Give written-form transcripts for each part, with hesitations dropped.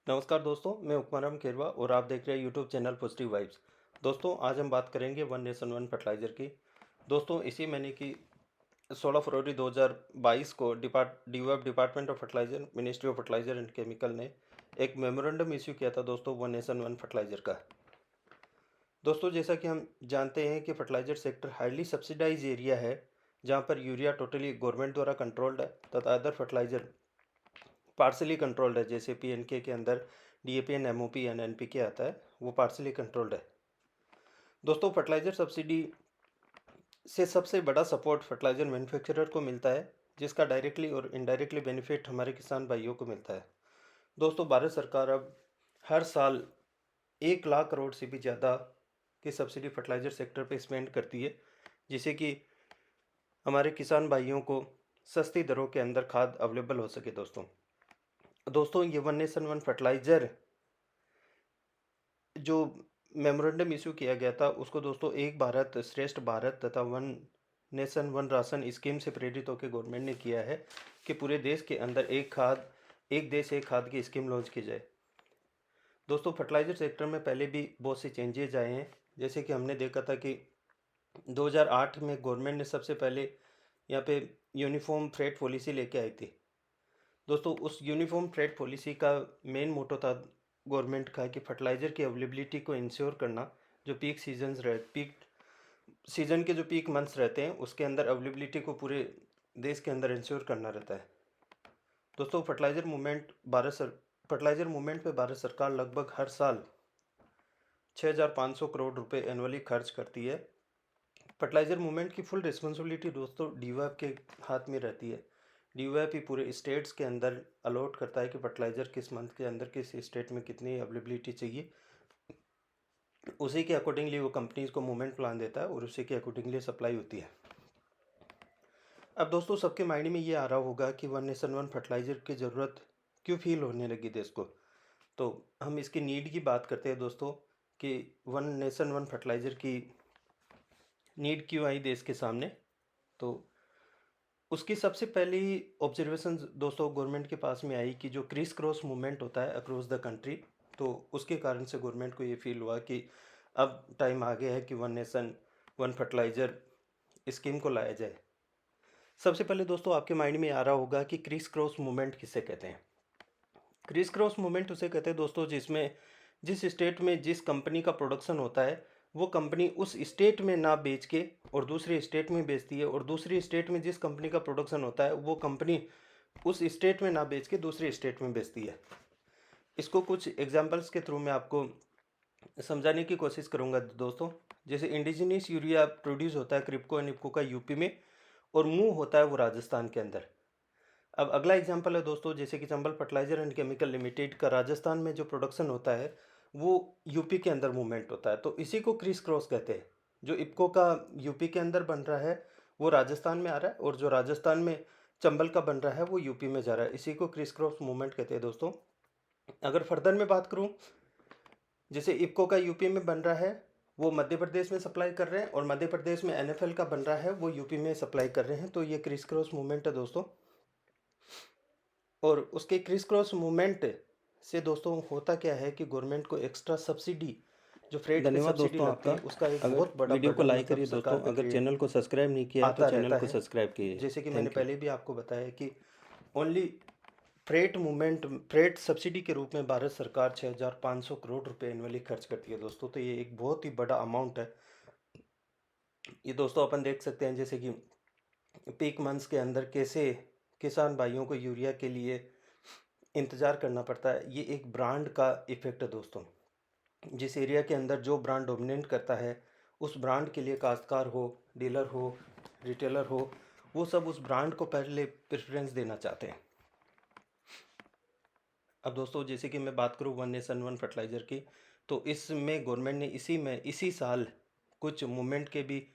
नमस्कार दोस्तों, मैं उपमाराम खेरवा और आप देख रहे हैं यूट्यूब चैनल पॉजिटिव वाइब्स। दोस्तों, आज हम बात करेंगे वन नेशन वन फर्टिलाइज़र की। दोस्तों, इसी महीने की 16 फरवरी 2022 को DOF department of fertiliser, ministry of fertiliser and chemical ने एक मेमोरेंडम इश्यू किया था दोस्तों, वन नेशन वन फर्टिलाइज़र का। दोस्तों, जैसा कि हम जानते हैं कि fertiliser sector highly subsidise area है, जहाँ पर यूरिया टोटली गवर्नमेंट द्वारा कंट्रोल्ड है तथा अदर फर्टिलाइज़र पार्सली कंट्रोल्ड है। जैसे पीएनके के अंदर DAP and MOP and NPK आता है, वो पार्सली कंट्रोल्ड है। दोस्तों, फर्टिलाइज़र सब्सिडी से सबसे बड़ा सपोर्ट फर्टिलाइज़र मैन्युफैक्चरर को मिलता है, जिसका डायरेक्टली और इनडायरेक्टली बेनिफिट हमारे किसान भाइयों को मिलता है। दोस्तों, भारत सरकार अब हर साल 1 लाख करोड़ से भी ज़्यादा की सब्सिडी फर्टिलाइज़र सेक्टर पे स्पेंड करती है, जिससे कि हमारे किसान भाइयों को सस्ती दरों के अंदर खाद अवेलेबल हो सके। दोस्तों, ये वन नेशन वन फर्टिलाइज़र जो मेमोरेंडम इश्यू किया गया था, उसको दोस्तों एक भारत श्रेष्ठ भारत तथा one nation one ration scheme से प्रेरित होकर गवर्नमेंट ने किया है कि पूरे देश के अंदर एक देश एक खाद की स्कीम लॉन्च की जाए। दोस्तों, फर्टिलाइज़र सेक्टर में पहले भी बहुत से चेंजेज आए हैं। जैसे कि हमने देखा था कि 2008 में गवर्नमेंट ने सबसे पहले यहाँ पे यूनिफॉर्म फ्रेट पॉलिसी लेके आई थी। दोस्तों, उस यूनिफॉर्म ट्रेड पॉलिसी का मेन मोटो था गवर्नमेंट का कि फर्टिलाइज़र की अवेलेबिलिटी को इंश्योर करना। जो पीक सीजन के जो पीक मंथ्स रहते हैं, उसके अंदर अवेलेबिलिटी को पूरे देश के अंदर इंश्योर करना रहता है। दोस्तों, फर्टिलाइज़र मूवमेंट पे भारत सरकार लगभग हर साल 6,500 करोड़ रुपए एनुअली खर्च करती है। फर्टिलाइज़र मूवमेंट की फुल रिस्पॉन्सिबिलिटी दोस्तों डीओएफ के हाथ में रहती है। डीओएफ ही पूरे स्टेट्स के अंदर अलॉट करता है कि फर्टिलाइज़र किस मंथ के अंदर किस स्टेट में कितनी अवेलेबिलिटी चाहिए। उसी के अकॉर्डिंगली वो कंपनीज को मूवमेंट प्लान देता है और उसी के अकॉर्डिंगली सप्लाई होती है। अब दोस्तों, सबके माइंड में ये आ रहा होगा कि वन नेशन वन फर्टिलाइज़र की ज़रूरत क्यों फील होने लगी देश को। तो हम इसकी नीड की बात करते हैं दोस्तों, कि वन नेशन वन फर्टिलाइज़र की नीड क्यों आई देश के सामने। तो उसकी सबसे पहली ऑब्जर्वेशन दोस्तों गवर्नमेंट के पास में आई कि जो क्रिस क्रॉस मूवमेंट होता है अक्रॉस द कंट्री, तो उसके कारण से गवर्नमेंट को ये फील हुआ कि अब टाइम आ गया है कि one nation one fertiliser scheme को लाया जाए। सबसे पहले दोस्तों आपके माइंड में आ रहा होगा कि क्रिस क्रॉस मूवमेंट किसे कहते हैं। क्रिस क्रॉस मूवमेंट उसे कहते हैं दोस्तों जिसमें जिस स्टेट में जिस कंपनी का प्रोडक्शन होता है, वो कंपनी उस स्टेट में ना बेच के और दूसरे स्टेट में बेचती है, और दूसरी स्टेट में जिस कंपनी का प्रोडक्शन होता है वो कंपनी उस स्टेट में ना बेच के दूसरे स्टेट में बेचती है। इसको कुछ एग्जांपल्स के थ्रू मैं आपको समझाने की कोशिश करूंगा दोस्तों। जैसे इंडिजिनियस यूरिया प्रोड्यूस होता है क्रिप्को एंड इप्को का यूपी में, और मूव होता है वो राजस्थान के अंदर। अब अगला एग्जांपल है दोस्तों, जैसे कि Chambal fertiliser and chemical limited का राजस्थान में जो प्रोडक्शन होता है वो यूपी के अंदर मूवमेंट होता है, तो इसी को क्रिस क्रॉस कहते हैं। जो इप्को का यूपी के अंदर बन रहा है वो राजस्थान में आ रहा है, और जो राजस्थान में चंबल का बन रहा है वो यूपी में जा रहा है। इसी को क्रिस क्रॉस मूवमेंट कहते हैं दोस्तों। अगर फर्दर में बात करूं, जैसे इप्को का यूपी में बन रहा है वो मध्य प्रदेश में सप्लाई कर रहे हैं, और मध्य प्रदेश में एनएफएल का बन रहा है वो यूपी में सप्लाई कर रहे हैं, तो ये क्रिस क्रॉस मूवमेंट है दोस्तों। और उसके क्रिस क्रॉस मूवमेंट से दोस्तों होता क्या है कि गवर्नमेंट को एक्स्ट्रा सब्सिडी, जो फ्रेट पे धन्यवाद सब्सिडी दोस्तों लगती आपका। है, उसका एक अगर बहुत बड़ा वीडियो को बर्डन लाइक मतलब करिए सरकार दोस्तों, पे अगर क्रिएट चैनल को सब्सक्राइब नहीं किया है तो आता चैनल रहता को है। सब्सक्राइब कीजिए। जैसे कि मैंने थैंक यू। पहले भी आपको बताया कि ओनली फ्रेट सब्सिडी के रूप में भारत सरकार 6,500 करोड़ रुपए एनुअली खर्च करती है दोस्तों, तो ये एक बहुत ही बड़ा अमाउंट है। ये दोस्तों अपन देख सकते हैं जैसे कि पीक मंथ्स के अंदर कैसे किसान भाइयों को यूरिया के लिए इंतज़ार करना पड़ता है। ये एक ब्रांड का इफ़ेक्ट है दोस्तों। जिस एरिया के अंदर जो ब्रांड डोमिनेट करता है, उस ब्रांड के लिए काश्तकार हो, डीलर हो, रिटेलर हो, वो सब उस ब्रांड को पहले प्रेफरेंस देना चाहते हैं। अब दोस्तों, जैसे कि मैं बात करूँ वन नेशन वन फर्टिलाइज़र की, तो इसमें गवर्नमेंट ने इसी साल कुछ मूवमेंट के भी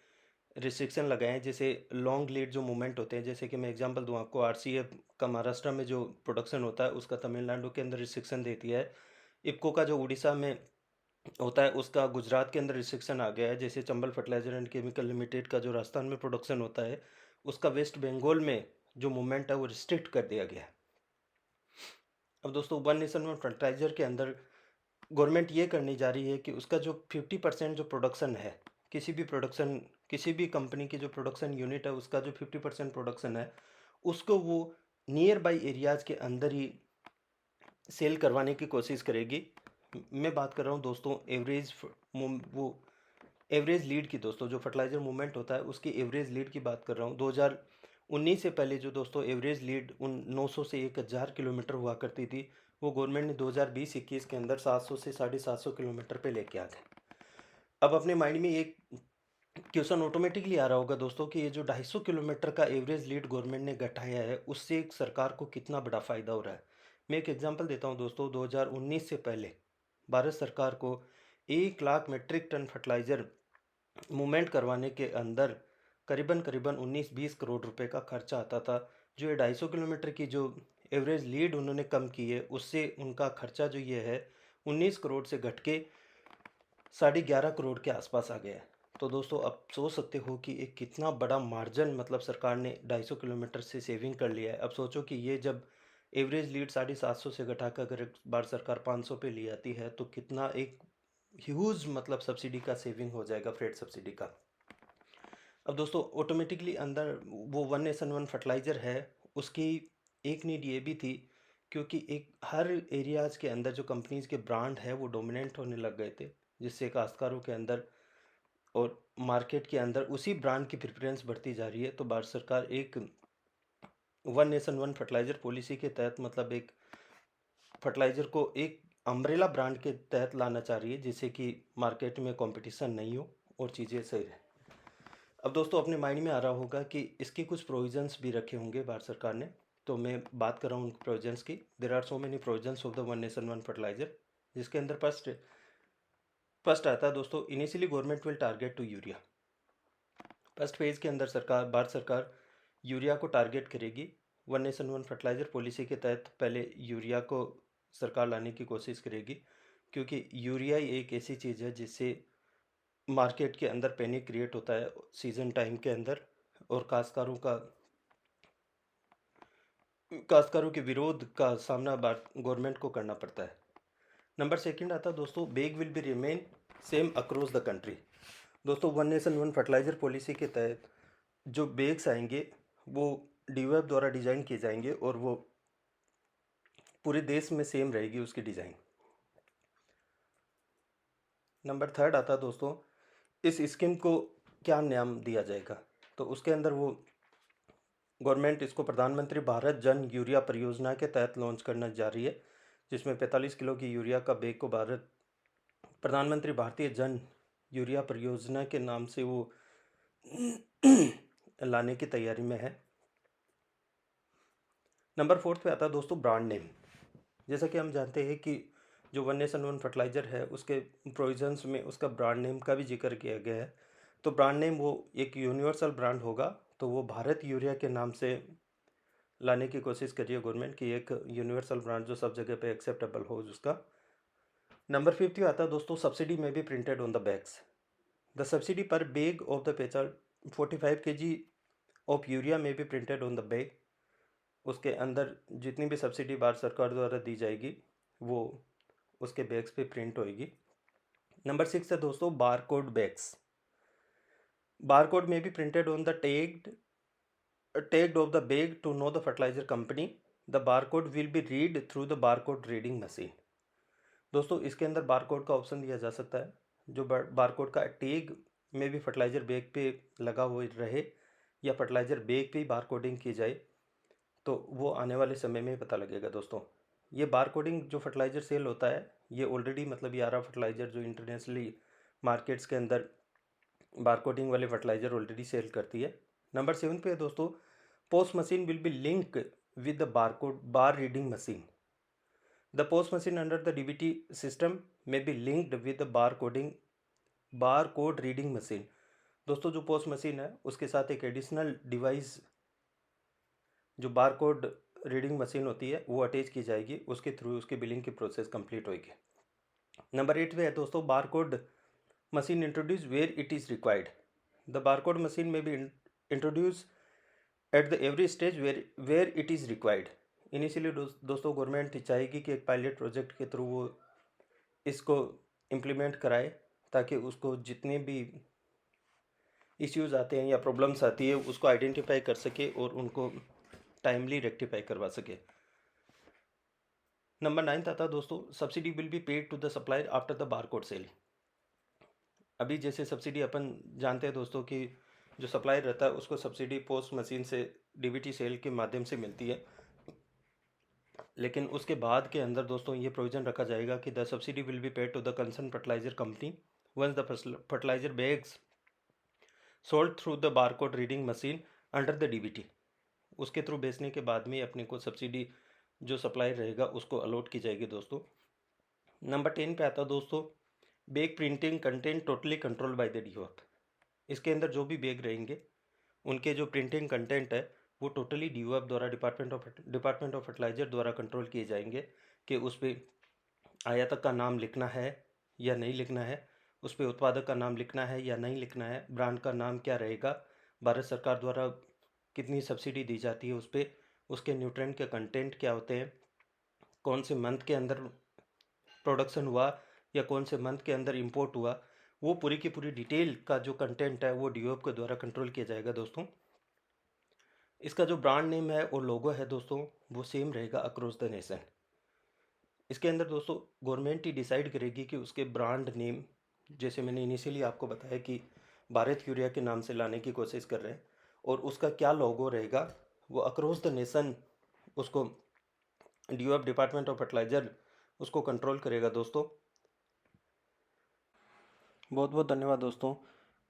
रिस्ट्रिक्शन लगाए हैं। जैसे लॉन्ग लीड जो मूवमेंट होते हैं, जैसे कि मैं एग्जांपल दूँ आपको, आरसीएफ का महाराष्ट्र में जो प्रोडक्शन होता है उसका तमिलनाडु के अंदर रिस्ट्रिक्शन दे दिया है। इफ्को का जो उड़ीसा में होता है उसका गुजरात के अंदर रिस्ट्रिक्शन आ गया है। जैसे Chambal fertiliser and chemical limited का जो राजस्थान में प्रोडक्शन होता है, उसका वेस्ट बंगाल में जो मूवमेंट है वो रिस्ट्रिक्ट कर दिया गया है। अब दोस्तों वन नेशन वन फर्टिलाइज़र के अंदर गवर्नमेंट ये करने जा रही है कि उसका जो 50% जो प्रोडक्शन है, किसी भी कंपनी की जो प्रोडक्शन यूनिट है उसका जो 50% प्रोडक्शन है, उसको वो नियर बाई एरियाज़ के अंदर ही सेल करवाने की कोशिश करेगी। मैं बात कर रहा हूँ दोस्तों वो एवरेज लीड की दोस्तों, जो फर्टिलाइज़र मूवमेंट होता है उसकी एवरेज लीड की बात कर रहा हूँ। 2019 से पहले जो दोस्तों एवरेज लीड उन 900 से 1000 किलोमीटर हुआ करती थी, वो गवर्नमेंट ने 2020-21 के अंदर 700 से 750 किलोमीटर पे लेके आ गए। अब अपने माइंड में एक क्वेश्चन ऑटोमेटिकली आ रहा होगा दोस्तों कि ये जो 250 किलोमीटर का एवरेज लीड गवर्नमेंट ने घटाया है, उससे एक सरकार को कितना बड़ा फ़ायदा हो रहा है। मैं एक एग्जांपल देता हूँ दोस्तों, 2019 से पहले भारत सरकार को 1 lakh metric ton fertiliser movement करवाने के अंदर करीबन करीबन 19-20 करोड़ रुपए का खर्चा आता था। जो ये 250 किलोमीटर की जो एवरेज लीड उन्होंने कम की है, उससे उनका खर्चा जो ये है 19 करोड़ से घट के 11.5 करोड़ के आसपास आ गया है। तो दोस्तों आप सोच सकते हो कि एक कितना बड़ा मार्जिन मतलब सरकार ने 250 किलोमीटर से सेविंग कर लिया है। अब सोचो कि ये जब एवरेज लीड 750 से घटाकर अगर एक बार सरकार 500 पे ले आती है, तो कितना एक ह्यूज मतलब सब्सिडी का सेविंग हो जाएगा, फ्रेट सब्सिडी का। अब दोस्तों ऑटोमेटिकली अंदर वो वन नेशन वन फर्टिलाइज़र है, उसकी एक नीड ये भी थी, क्योंकि एक हर एरियाज़ के अंदर जो कंपनीज़ के ब्रांड है वो डोमिनेंट होने लग गए थे, जिससे काश्तकारों के अंदर और मार्केट के अंदर उसी ब्रांड की प्रेफरेंस बढ़ती जा रही है। तो भारत सरकार एक one nation one fertiliser policy के तहत मतलब एक फर्टिलाइज़र को एक अम्ब्रेला ब्रांड के तहत लाना चाह रही है, जिससे कि मार्केट में कंपटीशन नहीं हो और चीज़ें सही रहे। अब दोस्तों अपने माइंड में आ रहा होगा कि इसके कुछ प्रोविजंस भी रखे होंगे भारत सरकार ने, तो मैं बात कर रहा हूँ उन प्रोविजंस की। There are so many provisions of the one nation one fertiliser, जिसके अंदर फर्स्ट आता है दोस्तों, initially government will target to urea. First phase के अंदर भारत सरकार यूरिया को टारगेट करेगी। One nation one fertiliser policy के तहत पहले यूरिया को सरकार लाने की कोशिश करेगी, क्योंकि यूरिया ही एक ऐसी चीज़ है जिससे मार्केट के अंदर पैनिक क्रिएट होता है सीज़न टाइम के अंदर, और काश्तकारों के विरोध का सामना गवर्नमेंट को करना पड़ता है। नंबर सेकंड आता है दोस्तों, bag will be remain same across the country. दोस्तों one nation one fertiliser policy के तहत जो बेग्स आएंगे वो डीओएफ द्वारा डिज़ाइन किए जाएंगे और वो पूरे देश में सेम रहेगी उसकी डिज़ाइन। नंबर थर्ड आता है दोस्तों, इस स्कीम को क्या नाम दिया जाएगा, तो उसके अंदर वो गवर्नमेंट इसको प्रधानमंत्री भारत जन यूरिया परियोजना के तहत लॉन्च करना जा रही है, जिसमें 45 किलो की यूरिया का बैग को प्रधानमंत्री भारतीय जन यूरिया परियोजना के नाम से वो लाने की तैयारी में है। नंबर फोर्थ पे आता है दोस्तों ब्रांड नेम। जैसा कि हम जानते हैं कि जो वन नेशन वन फर्टिलाइज़र है उसके प्रोविजंस में उसका ब्रांड नेम का भी जिक्र किया गया है। तो ब्रांड नेम वो एक यूनिवर्सल ब्रांड होगा, तो वो भारत यूरिया के नाम से लाने की कोशिश कर रही है गवर्नमेंट की, एक यूनिवर्सल ब्रांड जो सब जगह पे एक्सेप्टेबल हो उसका। नंबर फिफ्थ आता है दोस्तों, सब्सिडी में भी printed on the bags. The subsidy पर बैग ऑफ द पेचर 45 kg ऑफ यूरिया में भी प्रिंटेड ऑन द बैग। उसके अंदर जितनी भी सब्सिडी भारत सरकार द्वारा दी जाएगी वो उसके बैग्स पे प्रिंट होएगी। नंबर 6 है दोस्तों, बारकोड बैग्स। बारकोड में भी printed on the tagged of the bag to know the fertilizer company. The barcode will be read through the barcode reading machine. दोस्तों इसके अंदर बारकोड का ऑप्शन दिया जा सकता है, जो बारकोड का टैग में भी फर्टिलाइज़र बैग पे लगा हुआ रहे या फर्टिलाइज़र बैग पे ही बारकोडिंग की जाए, तो वो आने वाले समय में पता लगेगा दोस्तों। ये बारकोडिंग जो फर्टिलाइज़र सेल होता है, ये ऑलरेडी मतलब यारा फर्टिलाइज़र जो इंटरनेशनली मार्केट्स के अंदर बारकोडिंग वाले फर्टिलाइज़र ऑलरेडी सेल करती है। नंबर 7 पे है दोस्तों, post machine will be link with the bar reading machine. The post machine under the DBT system में be linked with the bar code reading machine. दोस्तों जो पोस्ट मशीन है उसके साथ एक एडिशनल डिवाइस जो बार कोड रीडिंग मशीन होती है वो अटैच की जाएगी, उसके थ्रू उसकी बिलिंग की प्रोसेस कंप्लीट होगी। नंबर 8 पे है दोस्तों, bar code machine introduced where it is required. The barcode machine may be introduced at the every stage where it is required. Initially दोस्तों गवर्नमेंट चाहेगी कि एक पायलट प्रोजेक्ट के थ्रू वो इसको इम्प्लीमेंट कराए, ताकि उसको जितने भी इश्यूज़ आते हैं या प्रॉब्लम्स आती है उसको आइडेंटिफाई कर सके और उनको टाइमली रेक्टिफाई करवा सके। नंबर 9 आता दोस्तों, subsidy will be paid to the supplier after the barcode sale. अभी जैसे सब्सिडी अपन जानते हैं दोस्तों कि जो सप्लायर रहता है उसको सब्सिडी पोस्ट मशीन से डीबीटी सेल के माध्यम से मिलती है, लेकिन उसके बाद के अंदर दोस्तों ये प्रोविजन रखा जाएगा कि the subsidy will be paid to the concern fertiliser company once the fertiliser bags sold through the barcode reading machine under the DBT. उसके थ्रू बेचने के बाद में अपने को सब्सिडी जो सप्लाई रहेगा उसको अलॉट की जाएगी दोस्तों। नंबर 10 पे आता है दोस्तों, bag printing content totally control by the DOF. इसके अंदर जो भी बैग रहेंगे उनके जो प्रिंटिंग कंटेंट है वो टोटली डीओएफ द्वारा डिपार्टमेंट ऑफ फर्टिलाइजर द्वारा कंट्रोल किए जाएंगे कि उस पर आयातक का नाम लिखना है या नहीं लिखना है, उस पर उत्पादक का नाम लिखना है या नहीं लिखना है, ब्रांड का नाम क्या रहेगा, भारत सरकार द्वारा कितनी सब्सिडी दी जाती है उस पर, उसके न्यूट्रिएंट के कंटेंट क्या होते हैं, कौन से मंथ के अंदर प्रोडक्शन हुआ या कौन से मंथ के अंदर इंपोर्ट हुआ, वो पूरी की पूरी डिटेल का जो कंटेंट है वो डीओएफ के द्वारा कंट्रोल किया जाएगा दोस्तों। इसका जो ब्रांड नेम है और लोगो है दोस्तों वो सेम रहेगा अक्रॉस द नेशन। इसके अंदर दोस्तों गवर्नमेंट ही डिसाइड करेगी कि उसके ब्रांड नेम, जैसे मैंने इनिशियली आपको बताया कि भारत यूरिया के नाम से लाने की कोशिश कर रहे हैं, और उसका क्या लोगो रहेगा वो अक्रॉस द नेशन उसको डीओएफ डिपार्टमेंट ऑफ फर्टिलाइजर उसको कंट्रोल करेगा दोस्तों। बहुत बहुत धन्यवाद दोस्तों।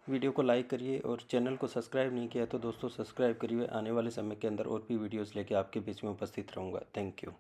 वीडियो को लाइक करिए और चैनल को सब्सक्राइब नहीं किया तो दोस्तों सब्सक्राइब करिए। आने वाले समय के अंदर और भी वीडियोस लेके आपके बीच में उपस्थित रहूँगा। Thank you.